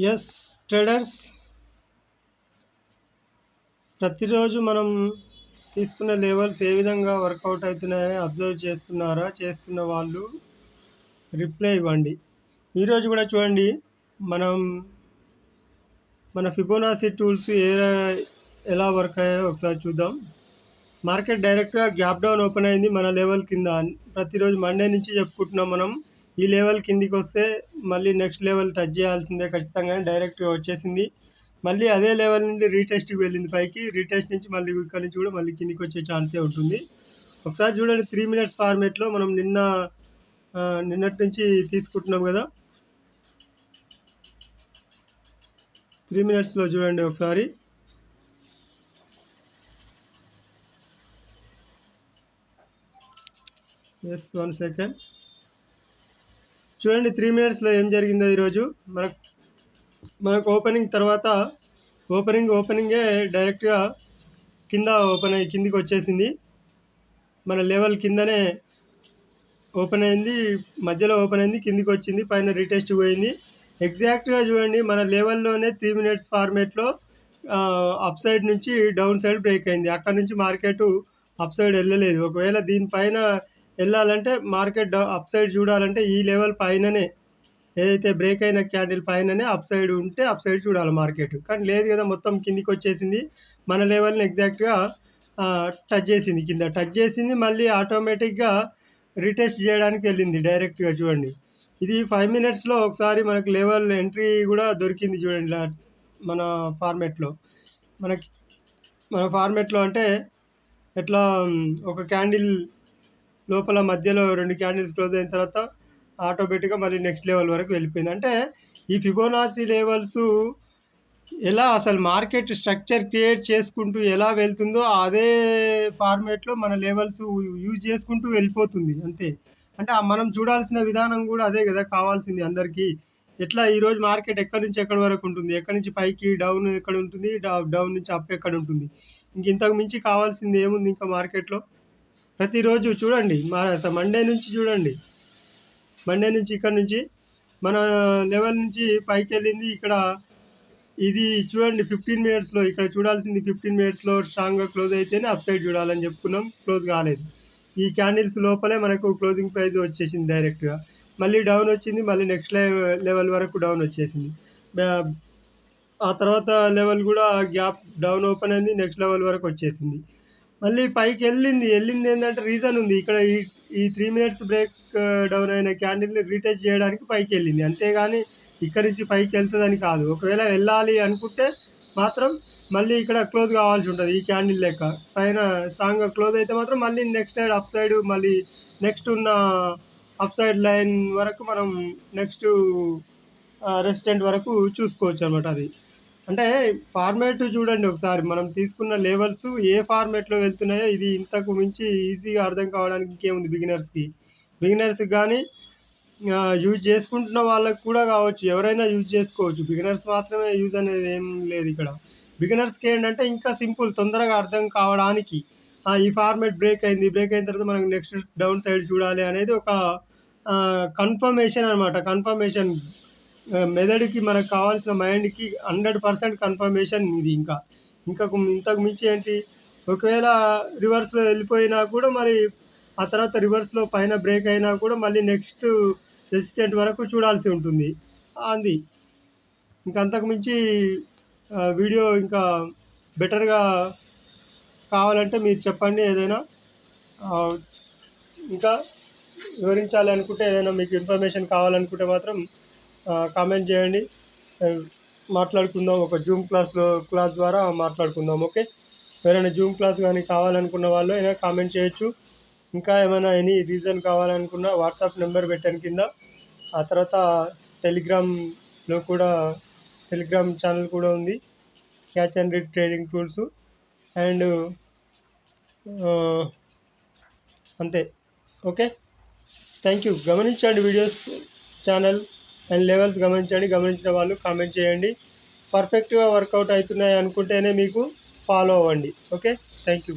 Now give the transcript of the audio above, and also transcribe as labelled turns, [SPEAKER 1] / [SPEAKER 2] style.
[SPEAKER 1] Yes traders, ప్రతిరోజు మనం తీసుకున్న లెవెల్స్ ఏ విధంగా వర్కౌట్ అవుతున్నాయని అబ్జర్వ్ చేస్తున్నారా? చేస్తున్న వాళ్ళు రిప్లై ఇవ్వండి. ఈరోజు కూడా చూడండి, మనం మన ఫిబోనాసీ టూల్స్ ఎలా వర్క్ అయ్యాయో ఒకసారి చూద్దాం. మార్కెట్ డైరెక్ట్గా గ్యాప్ డౌన్ ఓపెన్ అయింది మన లెవెల్ కింద. ప్రతిరోజు మండే నుంచి చెప్పుకుంటున్నాం మనం, ఈ లెవెల్ కిందికి వస్తే మళ్ళీ నెక్స్ట్ లెవెల్ టచ్ చేయాల్సిందే ఖచ్చితంగా. డైరెక్ట్గా వచ్చేసింది, మళ్ళీ అదే లెవెల్ నుండి రీటెస్ట్కి వెళ్ళింది పైకి. రీటెస్ట్ నుంచి మళ్ళీ ఇక్కడ నుంచి కూడా మళ్ళీ కిందికి వచ్చే ఛాన్సే ఉంటుంది. ఒకసారి చూడండి, 3 minutes ఫార్మేట్లో మనం నిన్నటి నుంచి తీసుకుంటున్నాం కదా. 3 minutesలో చూడండి ఒకసారి. Yes, 1 second. చూడండి 3 minutesలో ఏం జరిగిందో. ఈరోజు మనకు ఓపెనింగ్ తర్వాత ఓపెనింగే డైరెక్ట్గా కింద ఓపెన్ అయ్యి కిందికి వచ్చేసింది. మన లెవెల్ కిందనే ఓపెన్ అయింది, మధ్యలో ఓపెన్ అయింది, కిందికి వచ్చింది, పైన రీటెస్ట్ పోయింది. ఎగ్జాక్ట్గా చూడండి, మన లెవెల్లోనే 3 minutes ఫార్మేట్లో అప్ సైడ్ నుంచి డౌన్ సైడ్ బ్రేక్ అయింది. అక్కడ నుంచి మార్కెట్ అప్ సైడ్ వెళ్ళలేదు. ఒకవేళ దీనిపైన వెళ్ళాలంటే మార్కెట్ అప్ సైడ్ చూడాలంటే ఈ లెవెల్ పైననే, ఏదైతే బ్రేక్ అయిన క్యాండిల్ పైననే అప్ సైడ్ ఉంటే అప్ సైడ్ చూడాలి మార్కెట్. కానీ లేదు కదా, మొత్తం కిందికి వచ్చేసింది. మన లెవెల్ని ఎగ్జాక్ట్గా టచ్ చేసింది, కింద టచ్ చేసింది, మళ్ళీ ఆటోమేటిక్గా రీటెస్ట్ చేయడానికి వెళ్ళింది డైరెక్ట్గా. చూడండి, ఇది 5 minutesలో ఒకసారి మనకు లెవెల్ ఎంట్రీ కూడా దొరికింది. చూడండి మన ఫార్మేట్లో అంటే ఎట్లా, ఒక క్యాండిల్ లోపల మధ్యలో 2 క్యాండిల్స్ క్లోజ్ అయిన తర్వాత ఆటోమేటిక్గా మళ్ళీ నెక్స్ట్ లెవెల్ వరకు వెళ్ళిపోయింది. అంటే ఈ ఫిబోనాసీ లెవెల్స్ ఎలా అసలు మార్కెట్ స్ట్రక్చర్ క్రియేట్ చేసుకుంటూ ఎలా వెళ్తుందో అదే ఫార్మేట్లో మన లెవెల్స్ యూజ్ చేసుకుంటూ వెళ్ళిపోతుంది అంతే. అంటే మనం చూడాల్సిన విధానం కూడా అదే కదా కావాల్సింది అందరికీ. ఎట్లా ఈరోజు మార్కెట్ ఎక్కడి నుంచి ఎక్కడి వరకు ఉంటుంది, ఎక్కడి నుంచి పైకి డౌన్ ఎక్కడ ఉంటుంది, డౌన్ నుంచి అప్ ఎక్కడ ఉంటుంది, ఇంతకు మించి కావాల్సింది ఏముంది ఇంకా మార్కెట్లో. ప్రతిరోజు చూడండి, మండే నుంచి చూడండి, మండే నుంచి ఇక్కడ నుంచి మన లెవెల్ నుంచి పైకి వెళ్ళింది. ఇక్కడ ఇది చూడండి 15 minutesలో, ఇక్కడ చూడాల్సింది 15 minutesలో స్ట్రాంగ్గా క్లోజ్ అయితేనే అప్ సైడ్ చూడాలని చెప్పుకున్నాం, క్లోజ్ కాలేదు. ఈ క్యాండిల్స్ లోపలే మనకు క్లోజింగ్ ప్రైస్ వచ్చేసింది డైరెక్ట్గా. మళ్ళీ డౌన్ వచ్చింది, మళ్ళీ నెక్స్ట్ లెవెల్ వరకు డౌన్ వచ్చేసింది. ఆ తర్వాత లెవెల్ కూడా గ్యాప్ డౌన్ ఓపెన్ అయింది, నెక్స్ట్ లెవెల్ వరకు వచ్చేసింది, మళ్ళీ పైకి వెళ్ళింది ఏంటంటే రీజన్ ఉంది ఇక్కడ. ఈ 3 minutes బ్రేక్ డౌన్ అయిన క్యాండిల్ని రీటెస్ట్ చేయడానికి పైకి వెళ్ళింది, అంతేగాని ఇక్కడ నుంచి పైకి వెళ్తుందని కాదు. ఒకవేళ వెళ్ళాలి అనుకుంటే మాత్రం మళ్ళీ ఇక్కడ క్లోజ్ కావాల్సి ఉంటుంది. ఈ క్యాండిల్ లెక్క పైన స్ట్రాంగ్గా క్లోజ్ అయితే మాత్రం మళ్ళీ నెక్స్ట్ సైడ్ అప్ సైడ్, మళ్ళీ నెక్స్ట్ ఉన్న అప్ సైడ్ లైన్ వరకు మనం నెక్స్ట్ రెసిస్టెంట్ వరకు చూసుకోవచ్చు అనమాట. అది అంటే ఫార్మేట్ చూడండి ఒకసారి, మనం తీసుకున్న లెవెల్స్ ఏ ఫార్మేట్లో వెళ్తున్నాయో ఇది ఇంతకు మించి ఈజీగా అర్థం కావడానికి ఇంకేముంది. బిగినర్స్కి కానీ యూజ్ చేసుకుంటున్న వాళ్ళకి కూడా కావచ్చు, ఎవరైనా యూజ్ చేసుకోవచ్చు. బిగినర్స్ మాత్రమే యూజ్ అనేది ఏం లేదు ఇక్కడ. బిగినర్స్కి ఏంటంటే ఇంకా సింపుల్, తొందరగా అర్థం కావడానికి ఈ ఫార్మేట్ బ్రేక్ అయిన తర్వాత మనకు నెక్స్ట్ డౌన్ సైడ్ చూడాలి అనేది ఒక కన్ఫర్మేషన్ అనమాట. కన్ఫర్మేషన్ మెథడ్కి మనకు కావాల్సిన మైండ్కి 100% కన్ఫర్మేషన్ ఇది. ఇంతకు మించి ఏంటి, ఒకవేళ రివర్స్లో వెళ్ళిపోయినా కూడా మరి ఆ తర్వాత రివర్స్లో పైన బ్రేక్ అయినా కూడా మళ్ళీ నెక్స్ట్ రెసిస్టెంట్ వరకు చూడాల్సి ఉంటుంది. అది అంతకు మించి వీడియో ఇంకా బెటర్గా కావాలంటే మీరు చెప్పండి. ఏదైనా ఇంకా వివరించాలి అనుకుంటే, ఏదైనా మీకు ఇన్ఫర్మేషన్ కావాలనుకుంటే మాత్రం కామెంట్ చేయండి, మాట్లాడుకుందాం. ఒక జూమ్ క్లాస్ ద్వారా మాట్లాడుకుందాం. ఓకే, ఎవరైనా జూమ్ క్లాస్ కానీ కావాలనుకున్న వాళ్ళు అయినా కామెంట్ చేయొచ్చు. ఇంకా ఏమైనా ఎనీ రీజన్ కావాలనుకున్నా వాట్సాప్ నెంబర్ పెట్టాను కింద. ఆ తర్వాత టెలిగ్రామ్ ఛానల్ కూడా ఉంది, catch and read trading tools. And అంతే. Okay, thank you. గమనించండి వీడియోస్, ఛానల్ అండ్ లెవెల్స్ గమనించిన వాళ్ళు కామెంట్ చేయండి. పర్ఫెక్ట్గా వర్కౌట్ అవుతున్నాయి అనుకుంటేనే మీకు ఫాలో అవ్వండి. Okay, thank you.